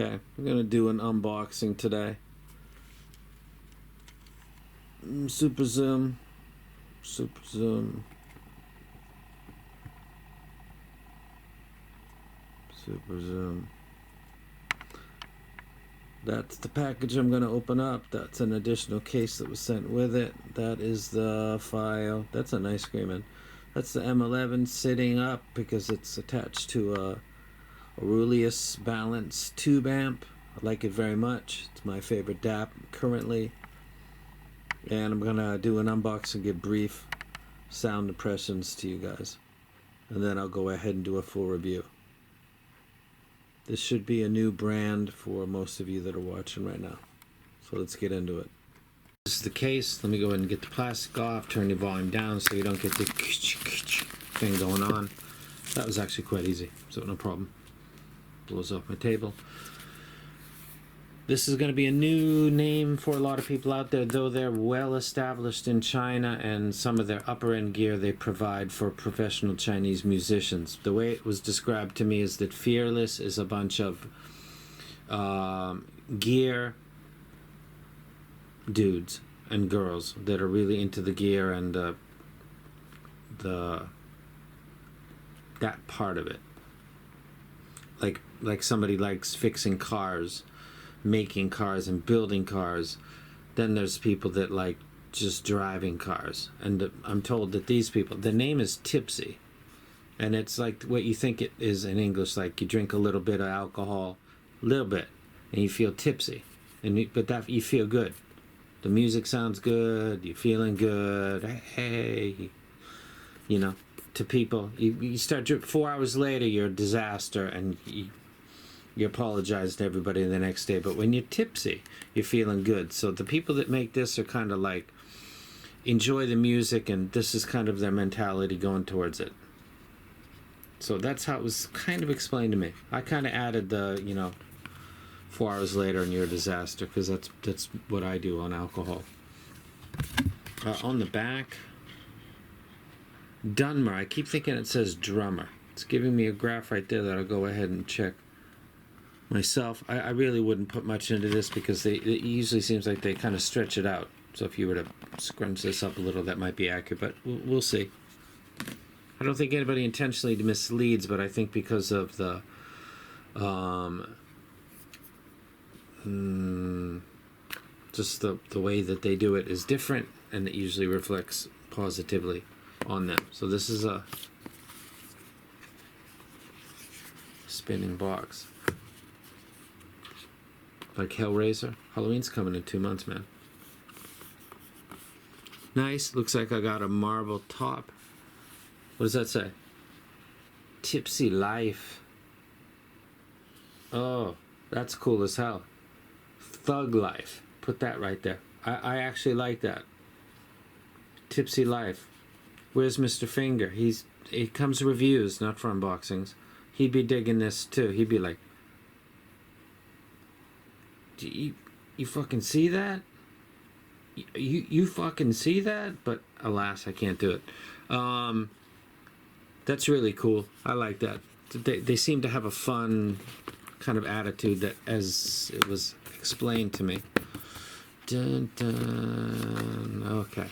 Okay, I'm gonna do an unboxing today. Super zoom, super zoom, super zoom. That's the package I'm gonna open up. That's an additional case that was sent with it. That is the file. That's a nice screaming. That's the M11 sitting up because it's attached to a Aurelius Balance tube amp. I like it very much. It's my favorite DAP currently. And I'm gonna do an unboxing, give brief sound impressions to you guys, and then I'll go ahead and do a full review. This should be a new brand for most of you that are watching right now, so let's get into it. This is the case. Let me go ahead and get the plastic off, turn the volume down so you don't get the thing going on. That was actually quite easy, so no problem. Blows off my table. This is going to be a new name for a lot of people out there, though they're well established in China, and some of their upper end gear they provide for professional Chinese musicians. The way it was described to me is that Fearless is a bunch of gear dudes and girls that are really into the gear and that part of it. Like somebody likes fixing cars, making cars and building cars. Then there's people that like just driving cars, and I'm told that these people, the name is Tipsy, and it's like what you think it is in English, like you drink a little bit of alcohol, a little bit, and you feel tipsy, but that you feel good. The music sounds good, you're feeling good. Hey, you know, to people, you start 4 hours later, you're a disaster, and you apologize to everybody the next day. But when you're tipsy, you're feeling good. So the people that make this are kind of like enjoy the music, and this is kind of their mentality going towards it. So that's how it was kind of explained to me. I kind of added the 4 hours later and you're a disaster, because that's what I do on alcohol. On the back, Dunmer. I keep thinking it says drummer. It's giving me a graph right there that I'll go ahead and check myself. I really wouldn't put much into this because it usually seems like they kind of stretch it out. So if you were to scrunch this up a little, that might be accurate, but we'll see. I don't think anybody intentionally misleads, but I think because of the just the way that they do it is different, and it usually reflects positively on them. So this is a spinning box. Like Hellraiser. Halloween's coming in 2 months, man. Nice. Looks like I got a marble top. What does that say? Tipsy Life. Oh, that's cool as hell. Thug Life. Put that right there. I actually like that. Tipsy Life. Where's Mr. Finger? It comes reviews, not for unboxings. He'd be digging this too. He'd be like, you fucking see that? You fucking see that? But alas, I can't do it. That's really cool. I like that. They seem to have a fun kind of attitude, that as it was explained to me. Dun, dun. Okay.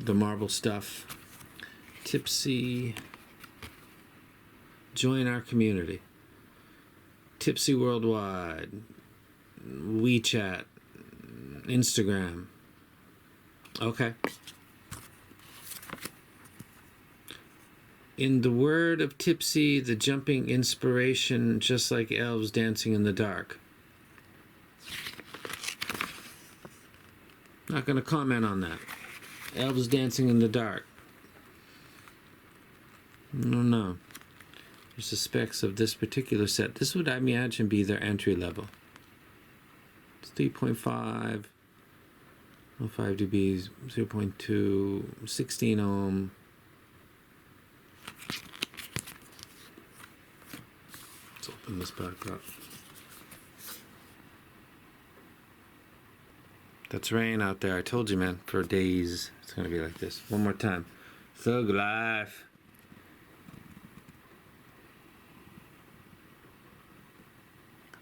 The marble stuff. Tipsy. Join our community. Tipsy Worldwide, WeChat, Instagram. Okay. In the word of Tipsy, the jumping inspiration, just like elves dancing in the dark. Not going to comment on that. Elves dancing in the dark. No. There's the specs of this particular set. This would, I imagine, be their entry level. It's 3.5, 5 dB, 0.2, 16 ohm. Let's open this back up. That's rain out there. I told you, man, for days it's going to be like this. One more time. Thug Life.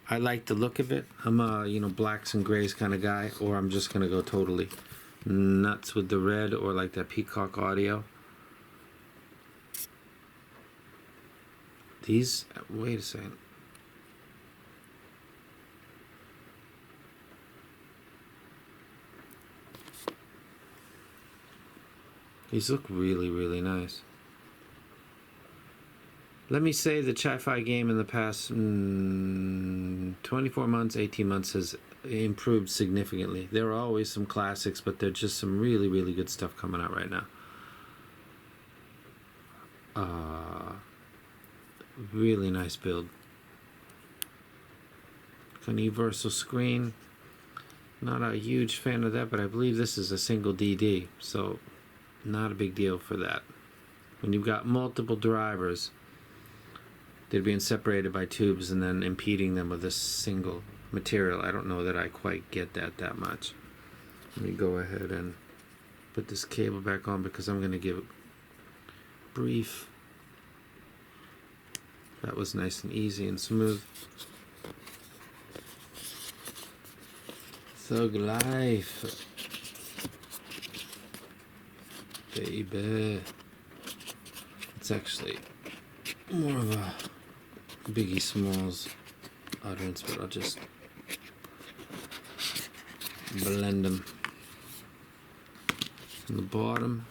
I like the look of it. I'm a, you know, blacks and grays kind of guy, or I'm just gonna go totally nuts with the red, or like that Peacock Audio. These, wait a second. These look really, really nice. Let me say the Chi-Fi game in the past 24 months, 18 months has improved significantly. There are always some classics, but there's just some really, really good stuff coming out right now. Really nice build. An universal screen. Not a huge fan of that, but I believe this is a single DD, so not a big deal for that. When you've got multiple drivers, they're being separated by tubes and then impeding them with a single material. I don't know that I quite get that much. Let me go ahead and put this cable back on because I'm going to give a brief. That was nice and easy and smooth. Thug life, baby. It's actually more of a Biggie Smalls utterance, but I'll just blend them. On the bottom,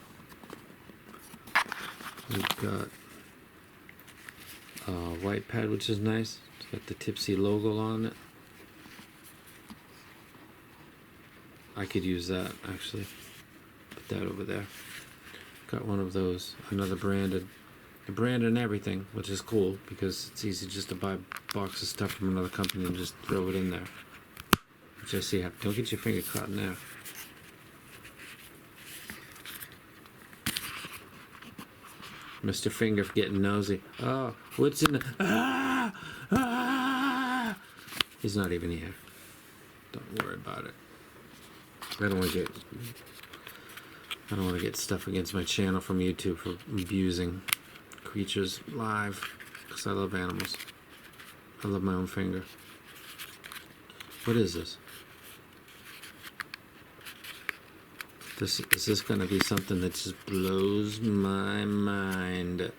we've got a white pad, which is nice. It's got the Tipsy logo on it. I could use that, actually. Put that over there. Got one of those, another branded. The brand and everything, which is cool because it's easy just to buy a box of stuff from another company and just throw it in there. Which I see happen. Don't get your finger caught in there. Mr. Finger getting nosy. Oh, what's in the... Ah! Ah! He's not even here. Don't worry about it. I don't want to get stuff against my channel from YouTube for abusing creatures live, because I love animals. I love my own finger. What is this? Is this going to be something that just blows my mind?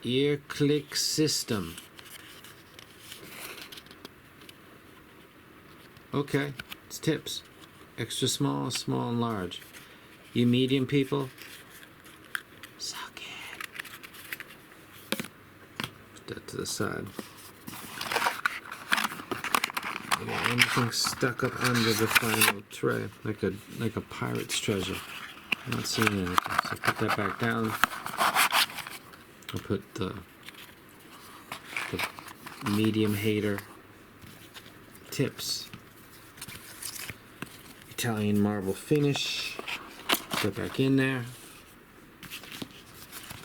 Ear click system. Okay, it's tips. Extra small, small and large. You medium people, suck it. Put that to the side. I got anything stuck up under the final tray, like a pirate's treasure. I'm not seeing anything, so put that back down. I'll put the medium hater tips. Italian marble finish. Put that back in there.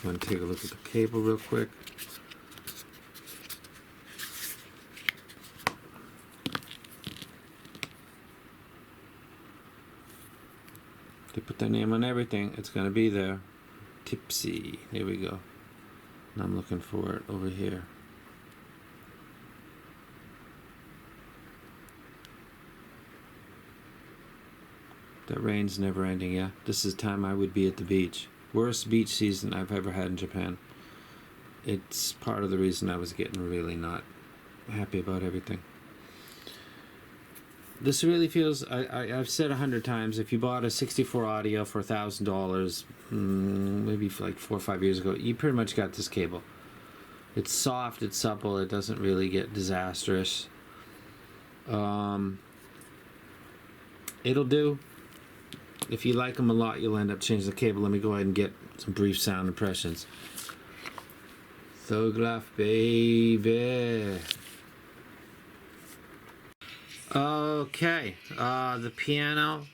Go and take a look at the cable real quick. They put their name on everything. It's going to be there. Tipsy. There we go. And I'm looking for it over here. That rain's never ending, yeah. This is time I would be at the beach. Worst beach season I've ever had in Japan. It's part of the reason I was getting really not happy about everything. This really feels, I've said 100 times, if you bought a 64 audio for $1,000, maybe for like 4 or 5 years ago, you pretty much got this cable. It's soft, it's supple, it doesn't really get disastrous. It'll do. If you like them a lot, you'll end up changing the cable. Let me go ahead and get some brief sound impressions. Thug life, baby. Okay, the piano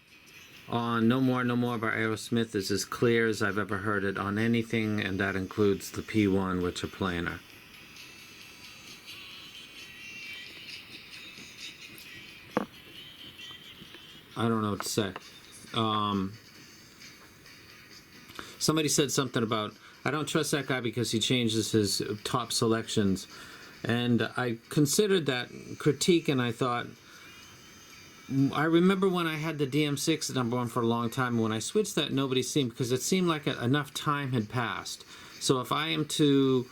on No More, No More by Aerosmith is as clear as I've ever heard it on anything, and that includes the P1, which are planar. I don't know what to say. Somebody said something about, I don't trust that guy because he changes his top selections And I considered that critique, and I thought, I remember when I had the DM6 number one for a long time. When I switched that, nobody seemed, because it seemed like enough time had passed. So if I am to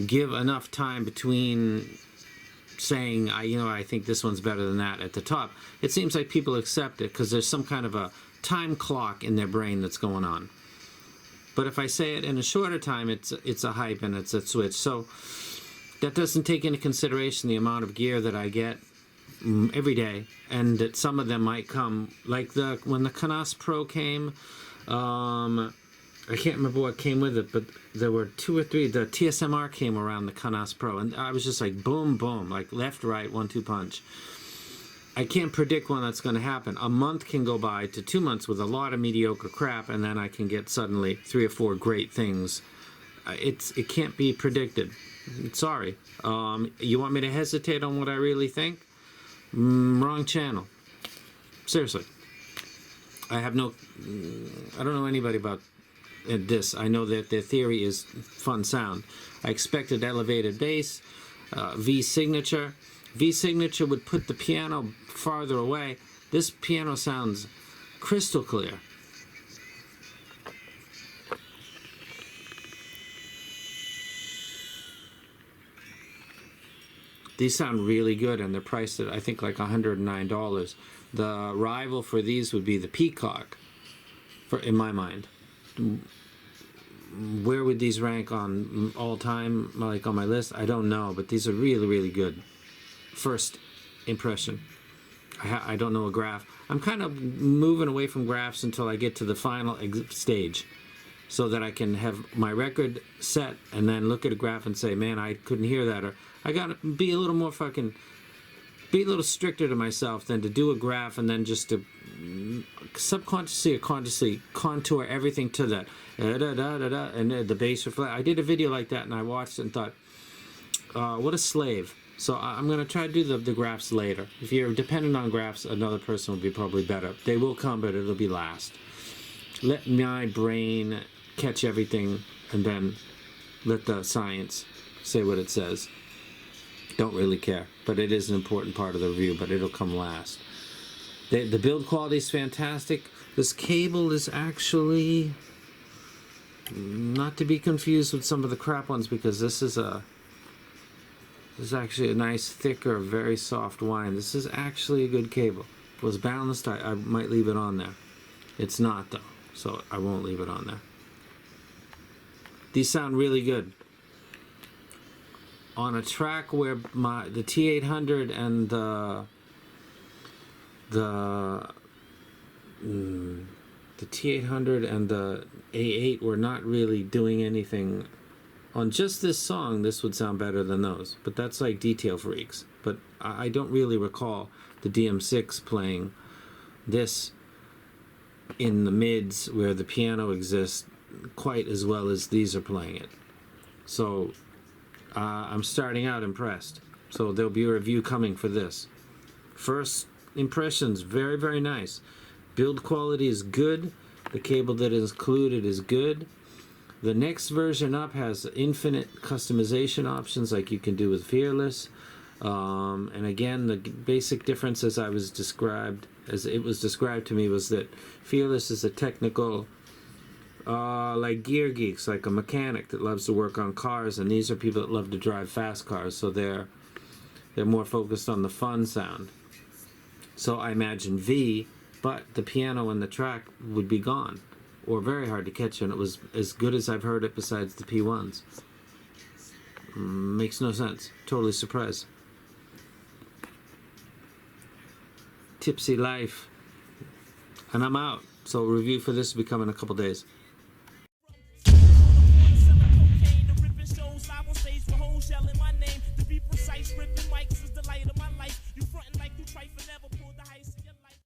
give enough time between saying, I think this one's better than that at the top, it seems like people accept it because there's some kind of a time clock in their brain that's going on. But if I say it in a shorter time, it's a hype and it's a switch. So that doesn't take into consideration the amount of gear that I get every day, and that some of them might come, like when the Canas Pro came, I can't remember what came with it, but there were 2 or 3. The TSMR came around the Canas Pro, and I was just like boom, boom, like left, right, 1-2 punch. I can't predict when that's going to happen. A month can go by to 2 months with a lot of mediocre crap, and then I can get suddenly 3 or 4 great things. It can't be predicted. Sorry. You want me to hesitate on what I really think? Wrong channel. Seriously. I don't know anybody about this. I know that their theory is fun sound. I expected elevated bass, V signature. V signature would put the piano farther away. This piano sounds crystal clear. These sound really good, and they're priced at, I think, like $109. The rival for these would be the Peacock, in my mind. Where would these rank on all time, like on my list? I don't know, but these are really, really good. First impression. I don't know a graph. I'm kind of moving away from graphs until I get to the final stage, so that I can have my record set and then look at a graph and say, man, I couldn't hear that, or I gotta be a little more be a little stricter to myself than to do a graph and then just to subconsciously or consciously contour everything to that and the bass reflect. I did a video like that, and I watched it and thought, what a slave. So I'm going to try to do the graphs later. If you're dependent on graphs, another person will be probably better. They will come, but it'll be last. Let my brain catch everything, and then let the science say what it says. Don't really care, but it is an important part of the review, but it'll come last. The build quality is fantastic. This cable is actually not to be confused with some of the crap ones, because this is actually a nice, thicker, very soft wine. This is actually a good cable. If it was balanced, I might leave it on there. It's not, though, so I won't leave it on there. These sound really good. On a track where the T800 and the T800 and the A8 were not really doing anything. On just this song, this would sound better than those, but that's like detail freaks. But I don't really recall the DM6 playing this in the mids where the piano exists quite as well as these are playing it. So I'm starting out impressed. So there'll be a review coming for this. First impressions, very, very nice. Build quality is good. The cable that is included is good. The next version up has infinite customization options like you can do with Fearless. And again, the basic difference as it was described to me was that Fearless is a technical, like gear geeks, like a mechanic that loves to work on cars, and these are people that love to drive fast cars, so they're more focused on the fun sound. So I imagine V, but the piano and the track would be gone, or very hard to catch, and it was as good as I've heard it besides the P1s. Makes no sense. Totally surprised. Tipsy life. And I'm out. So a review for this will be coming in a couple days. Shelling my name to be precise, ripping mics is the light of my life. You frontin' like you trifle, never